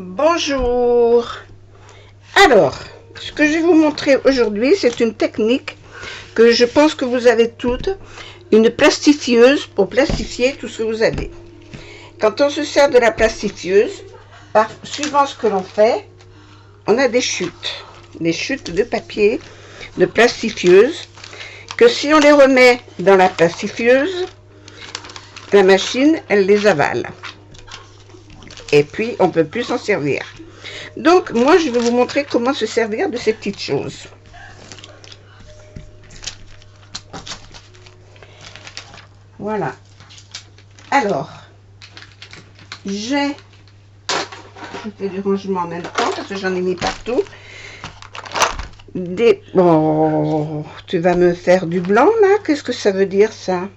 Bonjour. Alors, ce que je vais vous montrer aujourd'hui, c'est une technique que je pense que vous avez toutes, une plastifieuse pour plastifier tout ce que vous avez. Quand on se sert de la plastifieuse, suivant ce que l'on fait, on a des chutes de papier, de plastifieuse, que si on les remet dans la plastifieuse, la machine, elle les avale. Et puis, on ne peut plus s'en servir. Donc, moi, je vais vous montrer comment se servir de ces petites choses. Voilà. Alors, je fais du rangement en même temps parce que j'en ai mis partout. Bon, tu vas me faire du blanc, là? Qu'est-ce que ça veut dire, ça?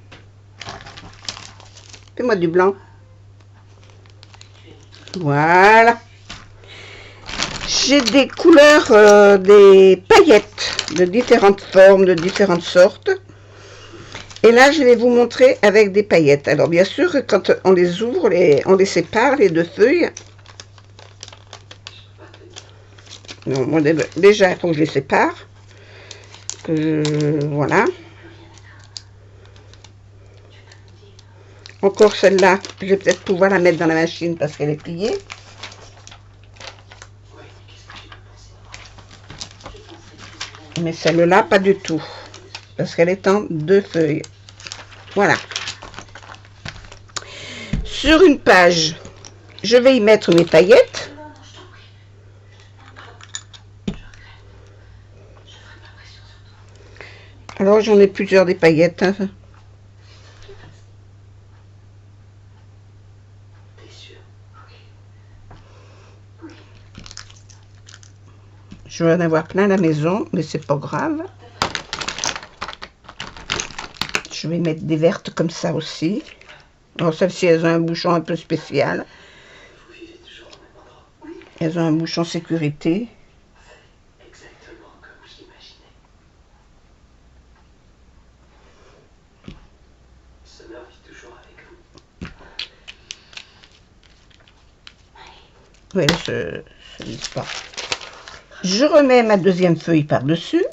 Fais-moi du blanc. Voilà. J'ai des couleurs, des paillettes de différentes formes, de différentes sortes. Et là, je vais vous montrer avec des paillettes. Alors, bien sûr, quand on les ouvre, on les sépare, les deux feuilles. Non, moi, déjà, il faut que je les sépare. Voilà. Encore celle-là, je vais peut-être pouvoir la mettre dans la machine parce qu'elle est pliée. Mais celle-là, pas du tout. Parce qu'elle est en deux feuilles. Voilà. Sur une page, je vais y mettre mes paillettes. Alors, j'en ai plusieurs des paillettes. Hein. Je vais en avoir plein à la maison, mais c'est pas grave. Je vais mettre des vertes comme ça aussi. Alors, celles-ci, elles ont un bouchon un peu spécial. Elles ont un bouchon sécurité. Oui, je ne dis pas. Je remets ma deuxième feuille par-dessus.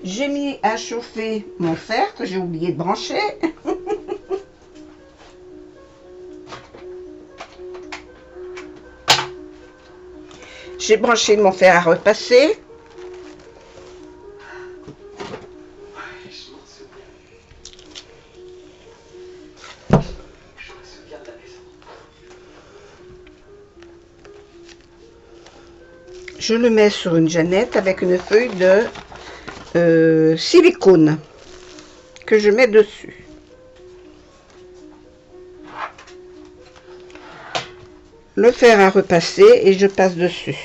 J'ai mis à chauffer mon fer que j'ai oublié de brancher. J'ai branché mon fer à repasser. Je le mets sur une jeannette avec une feuille de silicone que je mets dessus. Le fer à repasser et je passe dessus.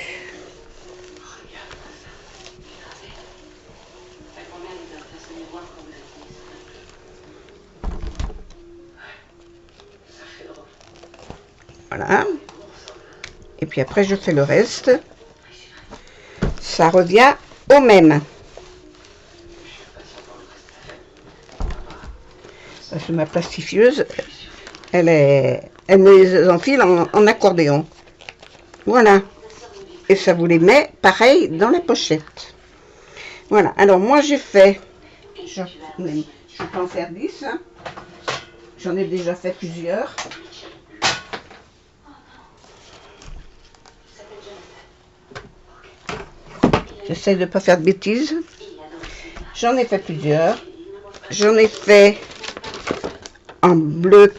Voilà. Et puis après je fais le reste. Ça revient au même. Parce que ma plastifieuse, elle me les enfile en accordéon. Voilà. Et ça vous les met pareil dans la pochette. Voilà. Alors moi j'ai fait, je peux en faire 10. Hein. J'en ai déjà fait plusieurs. J'essaie de ne pas faire de bêtises. J'en ai fait plusieurs. J'en ai fait en bleu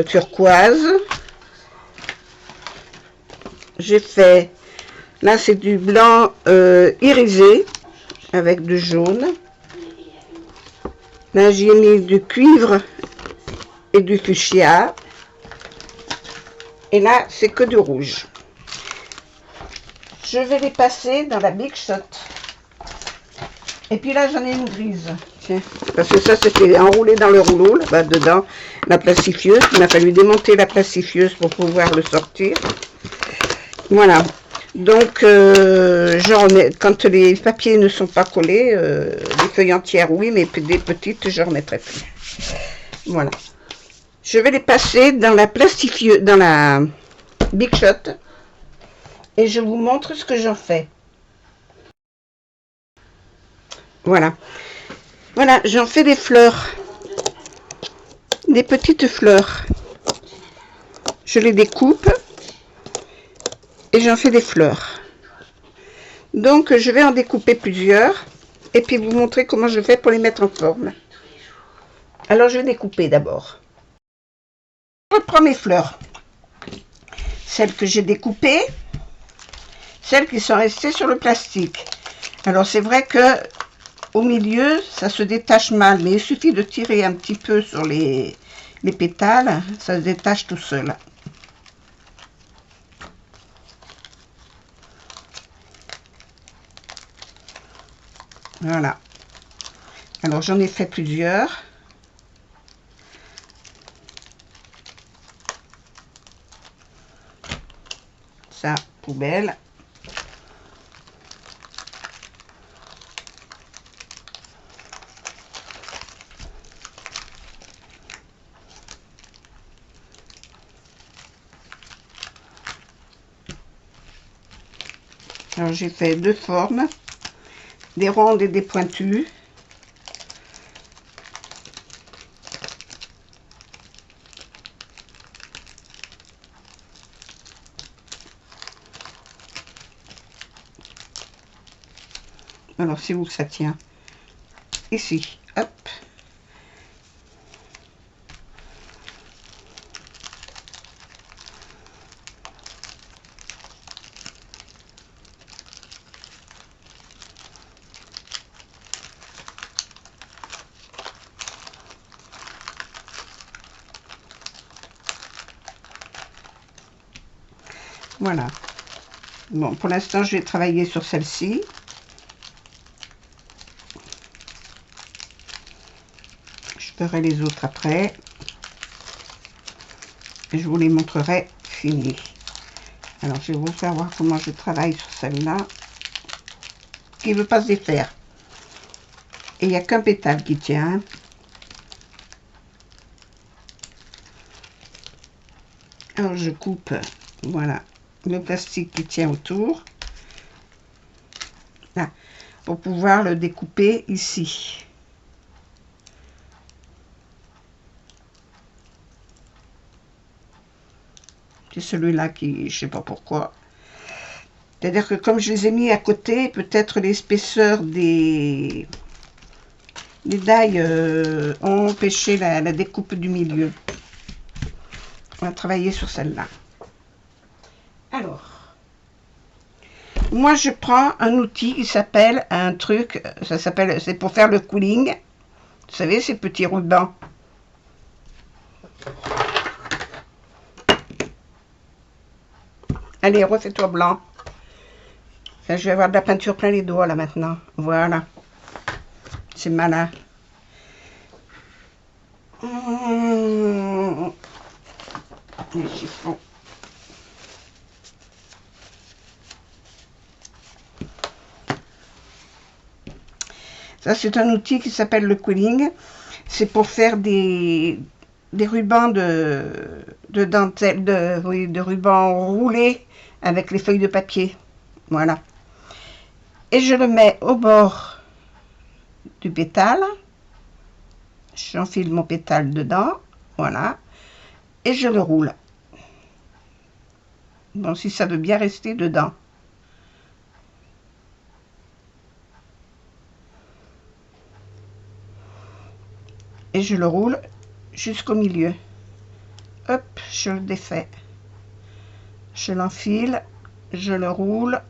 turquoise. J'ai fait, là c'est du blanc irisé avec du jaune. Là j'ai mis du cuivre et du fuchsia. Et là c'est que du rouge. Je vais les passer dans la Big Shot. Et puis là, j'en ai une grise. Tiens, parce que ça, c'était enroulé dans le rouleau, là-bas dedans, la plastifieuse. Il m'a fallu démonter la plastifieuse pour pouvoir le sortir. Voilà. Donc, quand les papiers ne sont pas collés, les feuilles entières, oui, mais des petites, je ne remettrai plus. Voilà. Je vais les passer dans la plastifieuse, dans la Big Shot. Et je vous montre ce que j'en fais. Voilà. Voilà, j'en fais des fleurs. Des petites fleurs. Je les découpe. Et j'en fais des fleurs. Donc, je vais en découper plusieurs. Et puis vous montrer comment je fais pour les mettre en forme. Alors, je vais découper d'abord. Je reprends mes fleurs. Celles que j'ai découpées. Celles qui sont restées sur le plastique. Alors, c'est vrai que au milieu, ça se détache mal. Mais il suffit de tirer un petit peu sur les pétales. Ça se détache tout seul. Voilà. Alors, j'en ai fait plusieurs. Ça, poubelle. Alors, j'ai fait deux formes. Des rondes et des pointues. Alors, c'est où que ça tient? Ici, hop. Voilà. Bon, pour l'instant, je vais travailler sur celle-ci. Je ferai les autres après. Et je vous les montrerai finies. Alors, je vais vous faire voir comment je travaille sur celle-là. Qui ne veut pas se défaire. Et il n'y a qu'un pétale qui tient. Alors, je coupe, voilà, le plastique qui tient autour. Là, pour pouvoir le découper ici. C'est celui-là qui, je sais pas pourquoi. C'est-à-dire que comme je les ai mis à côté, peut-être l'épaisseur des dailles ont empêché la découpe du milieu. On va travailler sur celle-là. Alors, moi je prends un outil qui s'appelle un truc, ça s'appelle, c'est pour faire le cooling. Vous savez, ces petits rubans. Allez, refais-toi blanc. Là, je vais avoir de la peinture plein les doigts là maintenant. Voilà. C'est malin. Les chiffons. Ça, c'est un outil qui s'appelle le quilling. C'est pour faire des rubans de dentelle, de rubans roulés avec les feuilles de papier. Voilà. Et je le mets au bord du pétale. J'enfile mon pétale dedans. Voilà. Et je le roule. Bon, si ça veut bien rester dedans. Et je le roule jusqu'au milieu. Hop, je le défais. Je l'enfile, je le roule.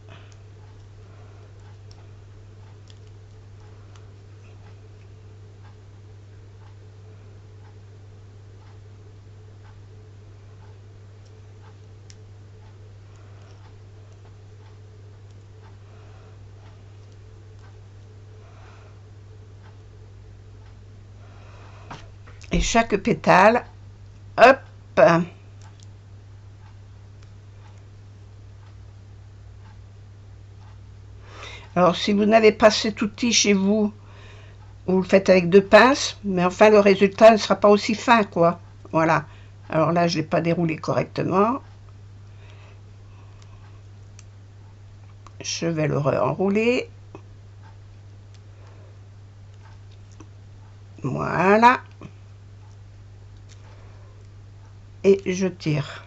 Et chaque pétale, hop, alors si vous n'avez pas cet outil chez vous, vous le faites avec deux pinces, mais enfin le résultat ne sera pas aussi fin, quoi. Voilà. Alors là, je ne l'ai pas déroulé correctement. Je vais le enrouler. Voilà. Et je tire.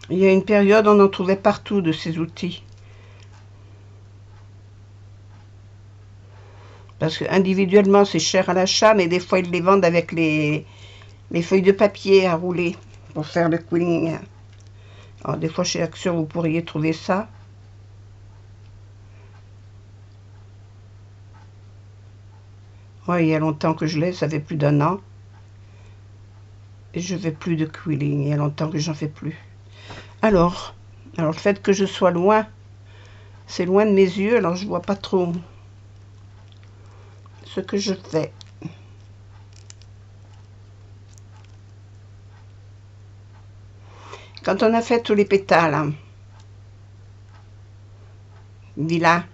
Il y a une période, on en trouvait partout de ces outils. Parce que individuellement, c'est cher à l'achat, mais des fois, ils les vendent avec les feuilles de papier à rouler pour faire le quilling. Alors, des fois, chez Action, vous pourriez trouver ça. Moi, il y a longtemps que je l'ai, ça fait plus d'1 an. Et je fais plus de quilling, il y a longtemps que j'en fais plus. Alors, le fait que je sois loin, c'est loin de mes yeux, alors je vois pas trop ce que je fais. Quand on a fait tous les pétales, hein, là,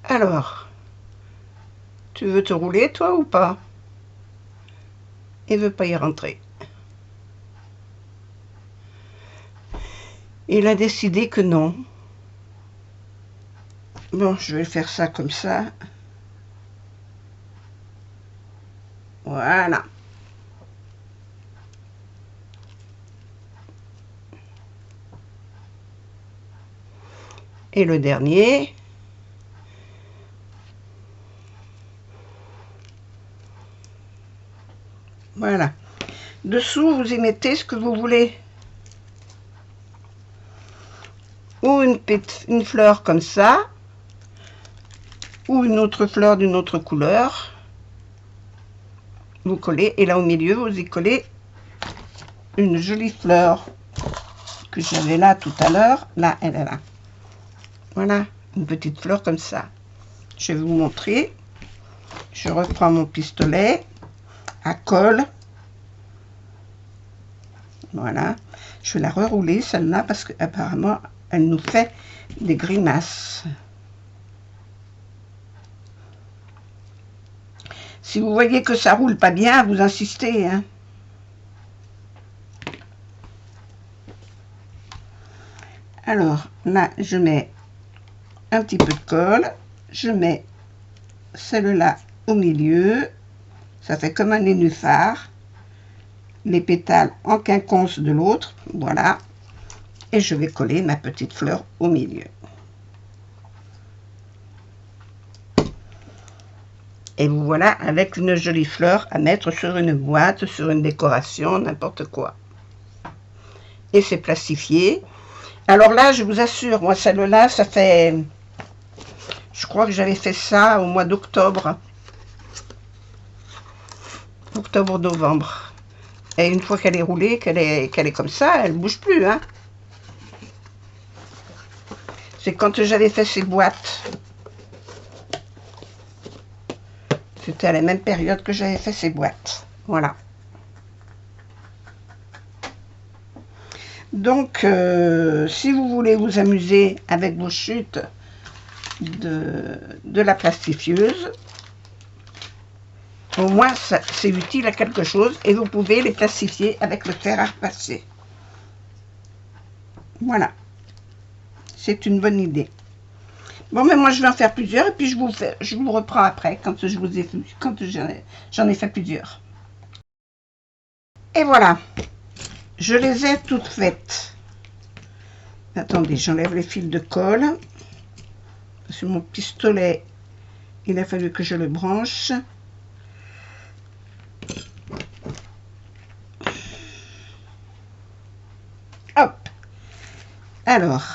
alors, tu veux te rouler toi ou pas? Il veut pas y rentrer. Il a décidé que non. Bon, je vais faire ça comme ça. Voilà. Et le dernier. Voilà. Dessous, vous y mettez ce que vous voulez. Ou une fleur comme ça. Ou une autre fleur d'une autre couleur. Vous collez. Et là, au milieu, vous y collez une jolie fleur que j'avais là tout à l'heure. Là, elle est là. Voilà. Une petite fleur comme ça. Je vais vous montrer. Je reprends mon pistolet à colle. Voilà. Je vais la rerouler celle-là parce qu'apparemment elle nous fait des grimaces. Si vous voyez que ça roule pas bien, vous insistez, hein. Alors là, je mets un petit peu de colle. Je mets celle-là au milieu. Ça fait comme un nénuphar. Les pétales en quinconce de l'autre. Voilà. Et je vais coller ma petite fleur au milieu. Et vous voilà avec une jolie fleur à mettre sur une boîte, sur une décoration, n'importe quoi. Et c'est plastifié. Alors là, je vous assure, moi celle-là, ça fait... Je crois que j'avais fait ça au mois d'octobre. Octobre-novembre. Et une fois qu'elle est roulée, qu'elle est comme ça, elle ne bouge plus, hein. C'est quand j'avais fait ces boîtes. C'était à la même période que j'avais fait ces boîtes. Voilà. Donc, si vous voulez vous amuser avec vos chutes de la plastifieuse, au moins c'est utile à quelque chose et vous pouvez les plastifier avec le fer à repasser. Voilà. C'est une bonne idée. Bon, mais moi je vais en faire plusieurs et puis je vous reprends après quand j'en ai fait plusieurs. Et voilà. Je les ai toutes faites. Attendez, j'enlève les fils de colle. Parce que mon pistolet, il a fallu que je le branche. Hop. Alors,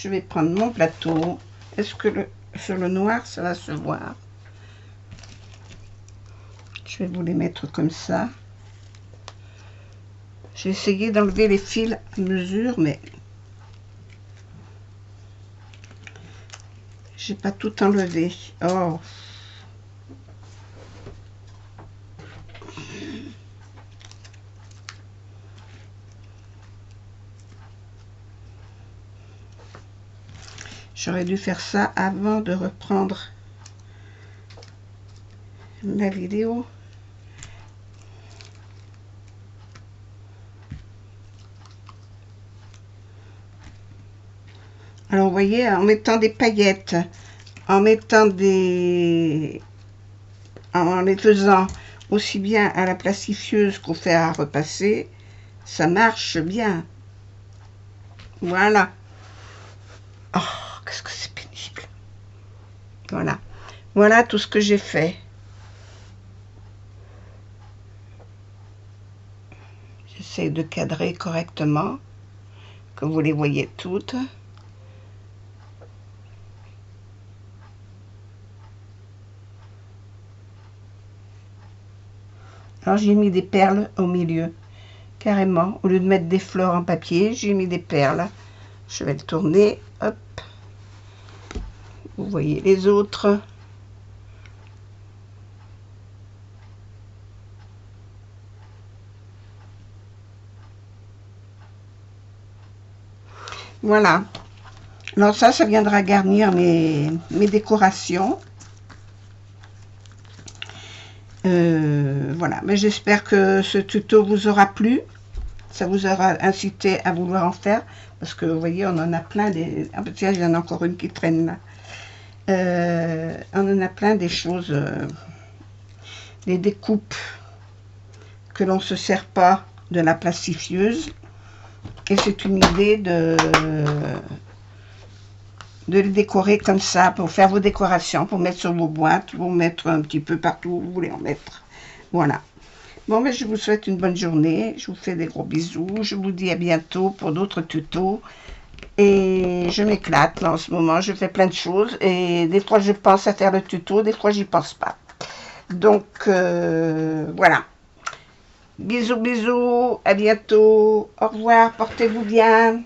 je vais prendre mon plateau. Est-ce que sur le noir, ça va se voir? Je vais vous les mettre comme ça. J'ai essayé d'enlever les fils à mesure, mais j'ai pas tout enlevé. Oh! J'aurais dû faire ça avant de reprendre la vidéo. Alors, vous voyez, en mettant des paillettes, en mettant des... en les faisant aussi bien à la plastifieuse qu'au fer à repasser, ça marche bien. Voilà. Oh, qu'est-ce que c'est pénible. Voilà. Voilà tout ce que j'ai fait. J'essaie de cadrer correctement, que vous les voyez toutes. Alors j'ai mis des perles au milieu, carrément. Au lieu de mettre des fleurs en papier, j'ai mis des perles. Je vais le tourner, hop. Vous voyez les autres. Voilà. Alors ça viendra garnir mes décorations. Voilà, mais j'espère que ce tuto vous aura plu. Ça vous aura incité à vouloir en faire. Parce que vous voyez, on en a plein des... Ah, tiens, il y en a encore une qui traîne là. On en a plein des choses, des découpes que l'on ne se sert pas de la plastifieuse. Et c'est une idée de les décorer comme ça, pour faire vos décorations, pour mettre sur vos boîtes, pour mettre un petit peu partout où vous voulez en mettre. Voilà. Bon, mais je vous souhaite une bonne journée. Je vous fais des gros bisous. Je vous dis à bientôt pour d'autres tutos. Et je m'éclate là en ce moment. Je fais plein de choses. Et des fois, je pense à faire le tuto. Des fois, j'y pense pas. Donc, voilà. Bisous, bisous. À bientôt. Au revoir. Portez-vous bien.